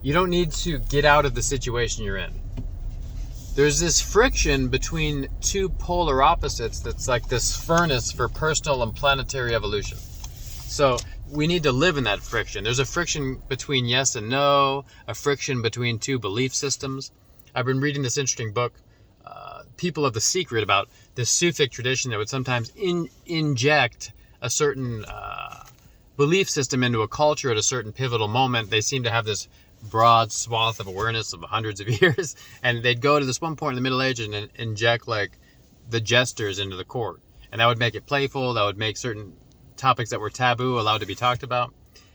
You don't need to get out of the situation you're in. There's this friction between two polar opposites that's like this furnace for personal and planetary evolution. So we need to live in that friction. There's a friction between yes and no, a friction between two belief systems. I've been reading this interesting book, People of the Secret, about this Sufic tradition that would sometimes inject a certain belief system into a culture at a certain pivotal moment. They seem to have this broad swath of awareness of hundreds of years, and they'd go to this one point in the Middle Ages and inject like the jesters into the court, and that would make it playful. That would make certain topics that were taboo allowed to be talked about.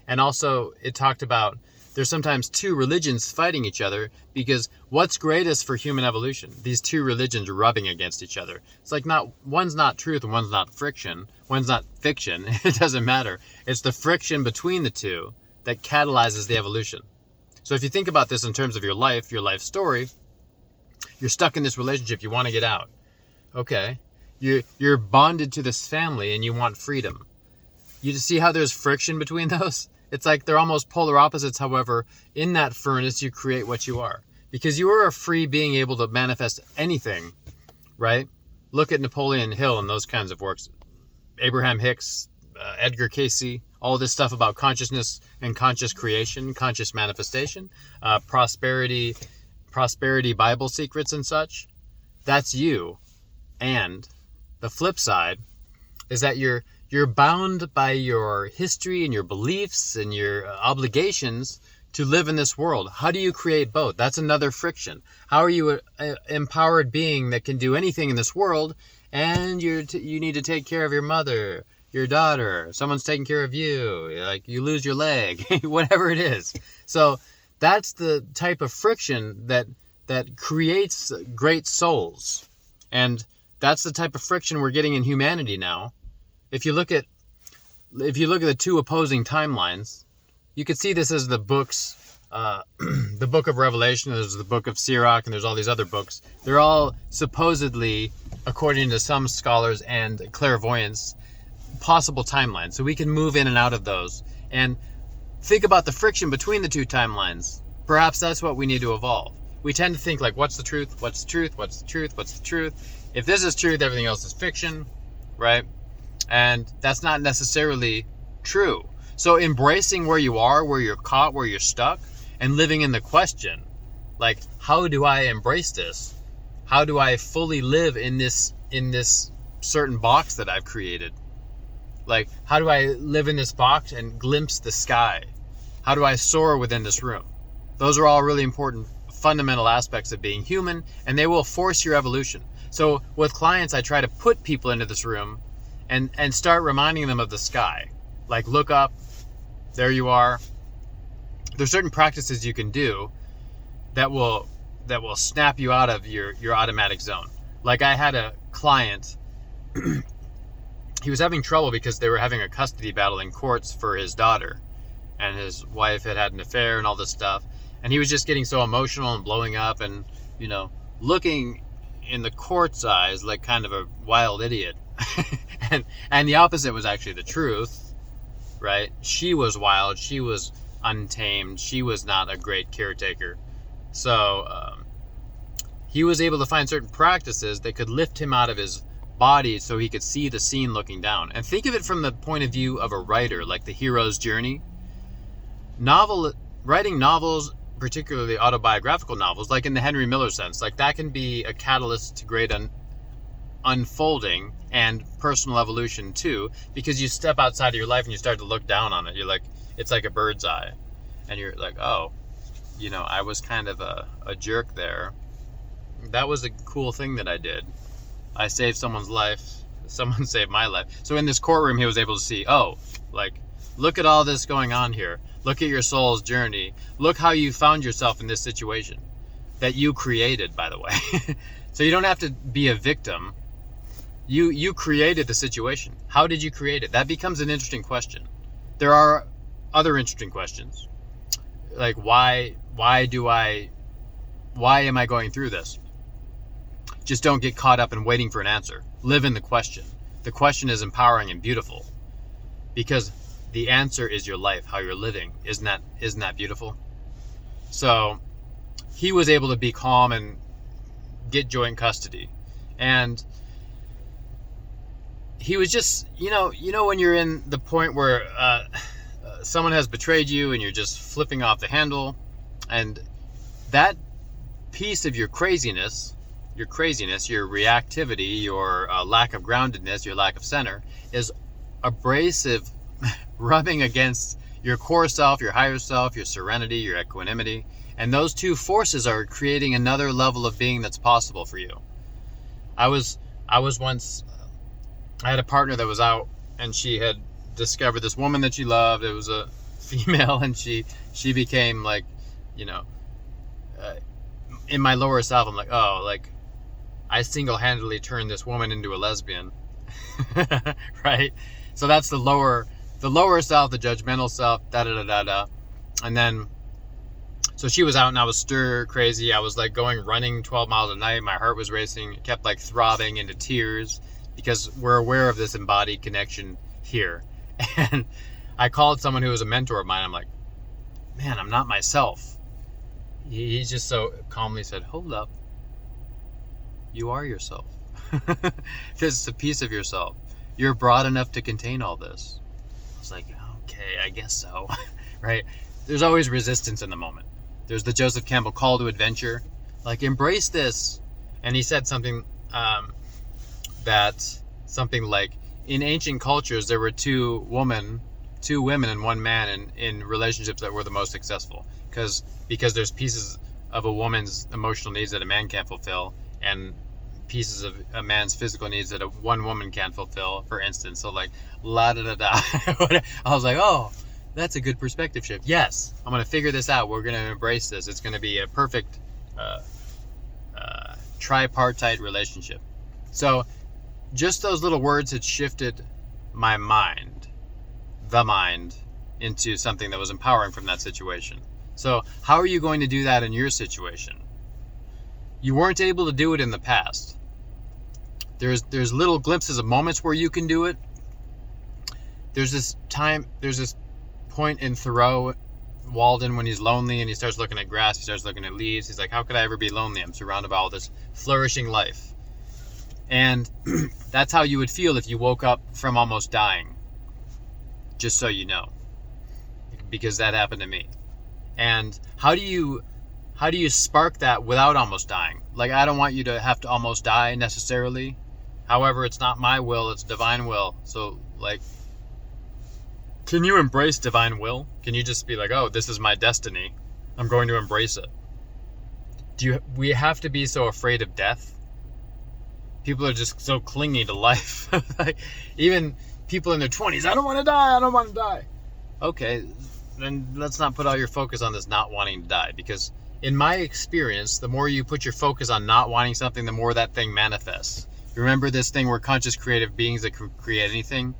And also it talked about there's sometimes two religions fighting each other because what's greatest for human evolution? These two religions rubbing against each other. It's like one's not truth and one's not friction. One's not fiction. It doesn't matter. It's the friction between the two that catalyzes the evolution. So if you think about this in terms of your life story, you're stuck in this relationship, you want to get out. Okay. You're bonded to this family and you want freedom. You just see how there's friction between those? It's like they're almost polar opposites. However, in that furnace, you create what you are. Because you are a free being able to manifest anything, right? Look at Napoleon Hill and those kinds of works. Abraham Hicks, Edgar Cayce, all this stuff about consciousness and conscious creation, conscious manifestation, prosperity Bible secrets and such. That's you. And the flip side is that you're bound by your history and your beliefs and your obligations to live in this world. How do you create both? That's another friction. How are you an empowered being that can do anything in this world, and you need to take care of your mother, your daughter, someone's taking care of you, like you lose your leg, whatever it is. So that's the type of friction that creates great souls. And that's the type of friction we're getting in humanity now. If you look at the two opposing timelines, you could see this as the books, the book of Revelation, there's the book of Sirach, and there's all these other books. They're all supposedly, according to some scholars and clairvoyants, possible timelines. So we can move in and out of those. And think about the friction between the two timelines. Perhaps that's what we need to evolve. We tend to think like, what's the truth? What's the truth? What's the truth? What's the truth? If this is truth, everything else is fiction, right? And that's not necessarily true. So embracing where you are, where you're caught, where you're stuck, and living in the question, like, how do I embrace this? How do I fully live in this certain box that I've created? Like, how do I live in this box and glimpse the sky? How do I soar within this room? Those are all really important fundamental aspects of being human, and they will force your evolution. So with clients, I try to put people into this room and start reminding them of the sky. Like, look up, there you are. There's certain practices you can do that will snap you out of your automatic zone. Like, I had a client, he was having trouble because they were having a custody battle in courts for his daughter, and his wife had an affair and all this stuff, and he was just getting so emotional and blowing up and, looking in the court's eyes like kind of a wild idiot. and the opposite was actually the truth, right? She was wild, she was untamed, she was not a great caretaker. So he was able to find certain practices that could lift him out of his body so he could see the scene looking down. And think of it from the point of view of a writer, like the hero's journey. Writing novels, particularly autobiographical novels, like in the Henry Miller sense, like that can be a catalyst to great unfolding and personal evolution too, because you step outside of your life and you start to look down on it. You're like, it's like a bird's eye, and you're like, oh, I was kind of a jerk there. That was a cool thing that I did. I saved someone's life. Someone saved my life. So in this courtroom, he was able to see, oh, like, look at all this going on here. Look at your soul's journey. Look how you found yourself in this situation that you created, by the way. So you don't have to be a victim. You created the situation. How did you create it? That becomes an interesting question. There are other interesting questions. Like, why am I going through this? Just don't get caught up in waiting for an answer. Live in the question. The question is empowering and beautiful, because the answer is your life, how you're living. Isn't that beautiful? So he was able to be calm and get joint custody. And he was just, when you're in the point where someone has betrayed you and you're just flipping off the handle, and that piece of your craziness, your reactivity, your lack of groundedness, your lack of center, is abrasive, rubbing against your core self, your higher self, your serenity, your equanimity. And those two forces are creating another level of being that's possible for you. I was once, I had a partner that was out, and she had discovered this woman that she loved. It was a female, and she became like, in my lower self, I'm like, oh, like, I single-handedly turned this woman into a lesbian. Right? So that's the lower self, the judgmental self, da-da-da-da-da. And then, so she was out and I was stir crazy. I was like running 12 miles a night. My heart was racing. It kept like throbbing into tears because we're aware of this embodied connection here. And I called someone who was a mentor of mine. I'm like, man, I'm not myself. He just so calmly said, hold up. You are yourself. This is a piece of yourself. You're broad enough to contain all this. I was like, okay, I guess so. Right? There's always resistance in the moment. There's the Joseph Campbell call to adventure. Like, embrace this. And he said something something like, in ancient cultures, there were two women and one man in relationships that were the most successful. Because there's pieces of a woman's emotional needs that a man can't fulfill, and pieces of a man's physical needs that one woman can't fulfill, for instance. So like, la da da da. I was like, oh, that's a good perspective shift. Yes, I'm going to figure this out. We're going to embrace this. It's going to be a perfect tripartite relationship. So just those little words had shifted my mind, into something that was empowering from that situation. So how are you going to do that in your situation? You weren't able to do it in the past. There's little glimpses of moments where you can do it. There's this point in Thoreau, Walden, when he's lonely and he starts looking at grass, he starts looking at leaves. He's like, how could I ever be lonely? I'm surrounded by all this flourishing life. And that's how you would feel if you woke up from almost dying. Just so you know. Because that happened to me. And how do you spark that without almost dying? Like, I don't want you to have to almost die necessarily. However, it's not my will, it's divine will. So, like, can you embrace divine will? Can you just be like, oh, this is my destiny. I'm going to embrace it. We have to be so afraid of death? People are just so clingy to life. Like, even people in their 20s, I don't want to die. Okay, then let's not put all your focus on this not wanting to die, because in my experience, the more you put your focus on not wanting something, the more that thing manifests. Remember this thing, we're conscious creative beings that can create anything?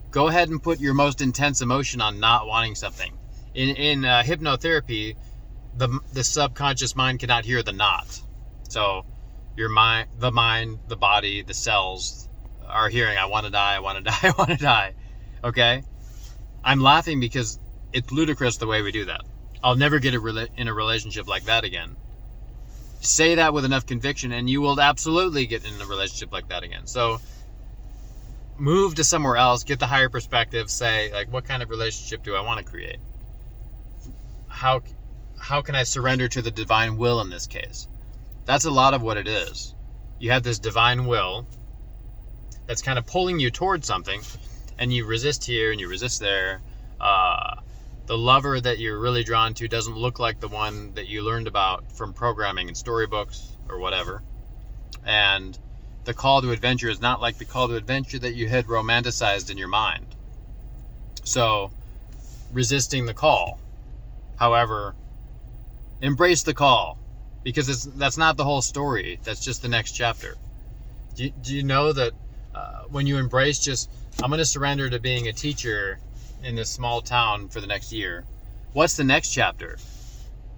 Go ahead and put your most intense emotion on not wanting something. In hypnotherapy, the subconscious mind cannot hear the not. So your mind, the body, the cells are hearing, I want to die, I want to die, I want to die. Okay? I'm laughing because it's ludicrous the way we do that. I'll never get in a relationship like that again. Say that with enough conviction and you will absolutely get in a relationship like that again. So move to somewhere else, get the higher perspective, say, like, what kind of relationship do I want to create? How can I surrender to the divine will in this case? That's a lot of what it is. You have this divine will that's kind of pulling you towards something, and you resist here and you resist there. The lover that you're really drawn to doesn't look like the one that you learned about from programming and storybooks or whatever. And the call to adventure is not like the call to adventure that you had romanticized in your mind. So, resisting the call. However, embrace the call, because that's not the whole story. That's just the next chapter. Do you know that when you embrace just, I'm going to surrender to being a teacher in this small town for the next year, what's the next chapter?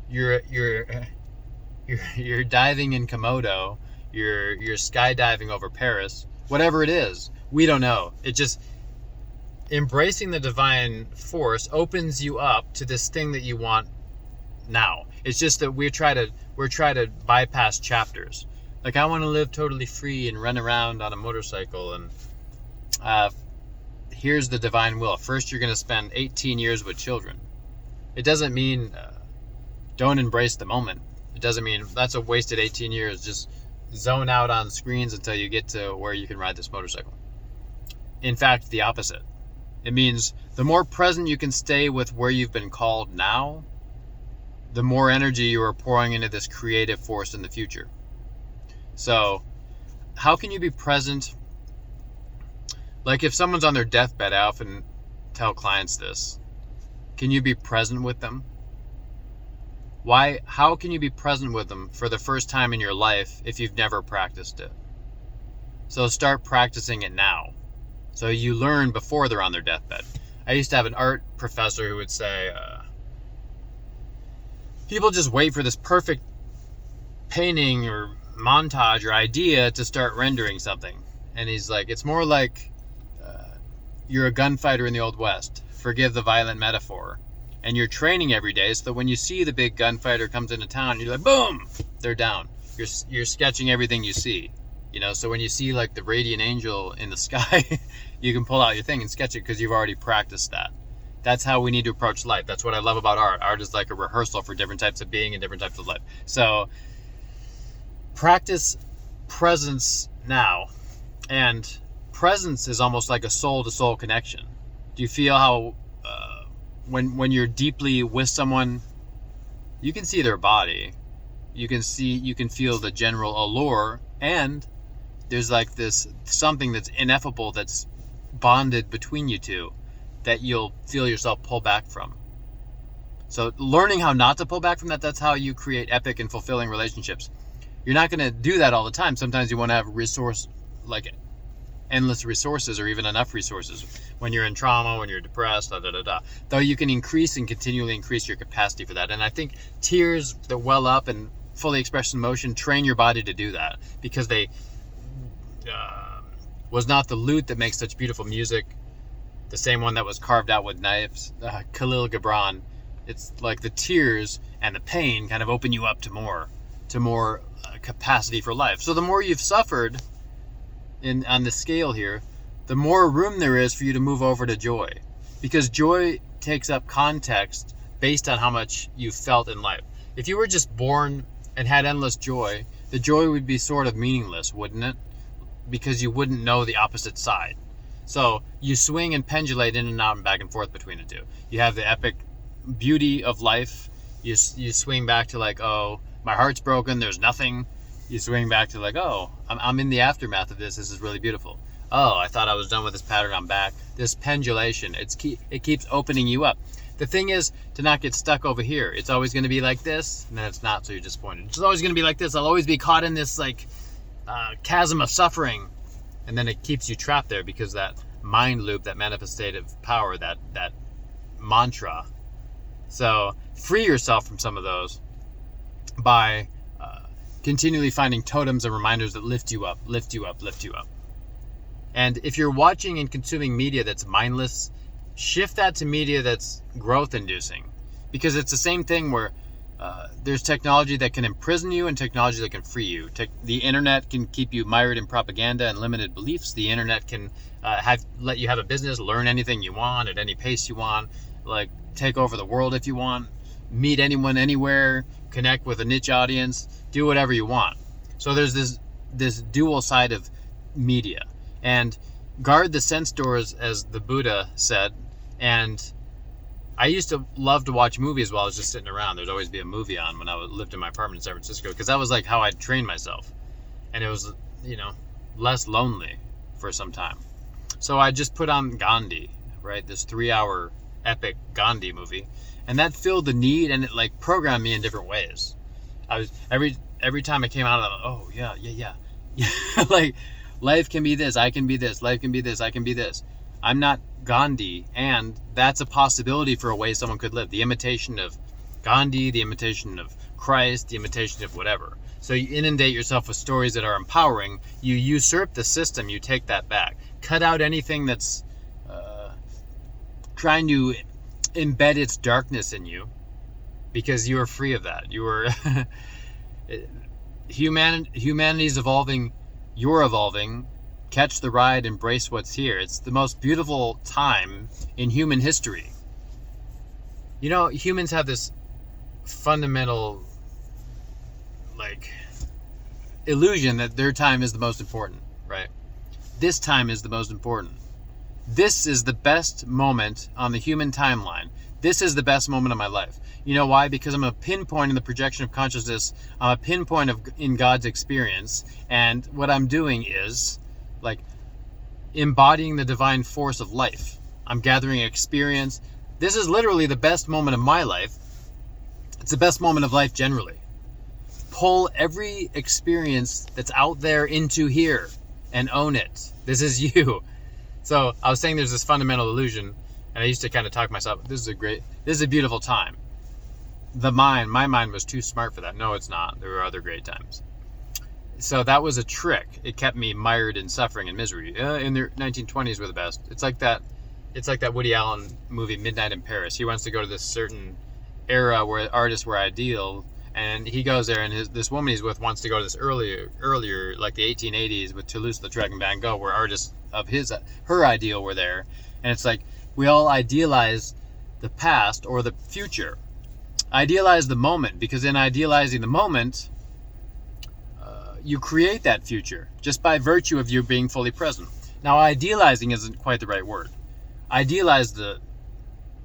You're diving in Komodo, you're skydiving over Paris, whatever it is, we don't know. It just, embracing the divine force opens you up to this thing that you want now. It's just that we're trying to bypass chapters. Like, I want to live totally free and run around on a motorcycle, and here's the divine will. First, you're going to spend 18 years with children. It doesn't mean don't embrace the moment. It doesn't mean that's a wasted 18 years. Just zone out on screens until you get to where you can ride this motorcycle. In fact, the opposite. It means the more present you can stay with where you've been called now, the more energy you are pouring into this creative force in the future. So, how can you be present? Like, if someone's on their deathbed, I often tell clients this. Can you be present with them? How can you be present with them for the first time in your life if you've never practiced it? So start practicing it now. So you learn before they're on their deathbed. I used to have an art professor who would say, people just wait for this perfect painting or montage or idea to start rendering something. And he's like, it's more like you're a gunfighter in the Old West. Forgive the violent metaphor. And you're training every day so that when you see the big gunfighter comes into town, you're like, boom, they're down. You're sketching everything you see. You know, so when you see like the radiant angel in the sky, you can pull out your thing and sketch it because you've already practiced that. That's how we need to approach life. That's what I love about art. Art is like a rehearsal for different types of being and different types of life. So practice presence now. And presence is almost like a soul-to-soul connection. Do you feel how when you're deeply with someone, you can see their body, you can feel the general allure, and there's like this something that's ineffable that's bonded between you two that you'll feel yourself pull back from. So learning how not to pull back from that's how you create epic and fulfilling relationships. You're not going to do that all the time. Sometimes you want to have endless resources or even enough resources when you're in trauma, when you're depressed, Though you can increase and continually increase your capacity for that. And I think tears that well up and fully expressed emotion train your body to do that, because they was not the lute that makes such beautiful music, the same one that was carved out with knives, Khalil Gibran. It's like the tears and the pain kind of open you up to more capacity for life. So the more you've suffered on the scale here, the more room there is for you to move over to joy, because joy takes up context based on how much you've felt in life. If you were just born and had endless joy, the joy would be sort of meaningless, wouldn't it? Because you wouldn't know the opposite side. So you swing and pendulate in and out and back and forth between the two. You have the epic beauty of life. You swing back to like, oh, my heart's broken, there's nothing. You swing back to like, oh, I'm in the aftermath of this. This is really beautiful. Oh, I thought I was done with this pattern. I'm back. This pendulation, it keeps opening you up. The thing is to not get stuck over here. It's always going to be like this, and then it's not, so you're disappointed. It's always going to be like this. I'll always be caught in this like chasm of suffering, and then it keeps you trapped there because that mind loop, that manifestative power, that mantra. So free yourself from some of those by continually finding totems and reminders that lift you up, lift you up, lift you up. And if you're watching and consuming media that's mindless, shift that to media that's growth-inducing. Because it's the same thing where there's technology that can imprison you and technology that can free you. The internet can keep you mired in propaganda and limited beliefs. The internet can let you have a business, learn anything you want at any pace you want, like take over the world if you want, meet anyone anywhere, connect with a niche audience, do whatever you want. So there's this dual side of media. And guard the sense doors, as the Buddha said. And I used to love to watch movies while I was just sitting around. There'd always be a movie on when I lived in my apartment in San Francisco, because that was like how I'd trained myself. And it was, less lonely for some time. So I just put on Gandhi, right? This 3-hour epic Gandhi movie. And that filled the need, and it like programmed me in different ways. I was every time I came out, oh yeah. Like, life can be this, I can be this, life can be this, I can be this. I'm not Gandhi, and that's a possibility for a way someone could live. The imitation of Gandhi, the imitation of Christ, the imitation of whatever. So you inundate yourself with stories that are empowering. You usurp the system, you take that back. Cut out anything that's trying to embed its darkness in you. because you are free of that. You are humanity's evolving, you're evolving. Catch the ride, embrace what's here. It's the most beautiful time in human history. You know, humans have this fundamental illusion that their time is the most important, right? This time is the most important. This is the best moment on the human timeline. This is the best moment of my life. You know why? Because I'm a pinpoint in the projection of consciousness. I'm a pinpoint in God's experience. And what I'm doing is embodying the divine force of life. I'm gathering experience. This is literally the best moment of my life. It's the best moment of life generally. Pull every experience that's out there into here and own it. This is you. So I was saying there's this fundamental illusion, and I used to kind of talk myself, this is a beautiful time. My mind was too smart for that. No, it's not. There were other great times. So that was a trick. It kept me mired in suffering and misery. In the 1920s were the best. It's like that Woody Allen movie, Midnight in Paris. He wants to go to this certain era where artists were ideal, and he goes there, and this woman he's with wants to go to this earlier, like the 1880s with Toulouse-Lautrec and Van Gogh, where artists of her ideal were there. And it's like we all idealize the past or the future. Idealize the moment, because in idealizing the moment, you create that future just by virtue of you being fully present. Now, idealizing isn't quite the right word. Idealize the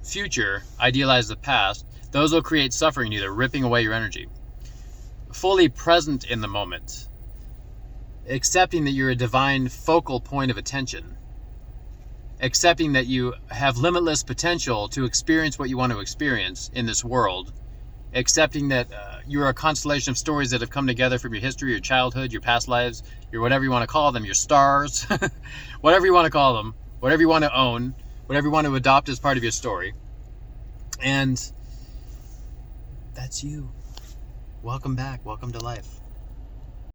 future, idealize the past. Those will create suffering, either ripping away your energy. Fully present in the moment, accepting that you're a divine focal point of attention, accepting that you have limitless potential to experience what you want to experience in this world, accepting that you're a constellation of stories that have come together from your history, your childhood, your past lives, your whatever you want to call them, your stars, whatever you want to call them, whatever you want to own, whatever you want to adopt as part of your story. And that's you. Welcome back. Welcome to life.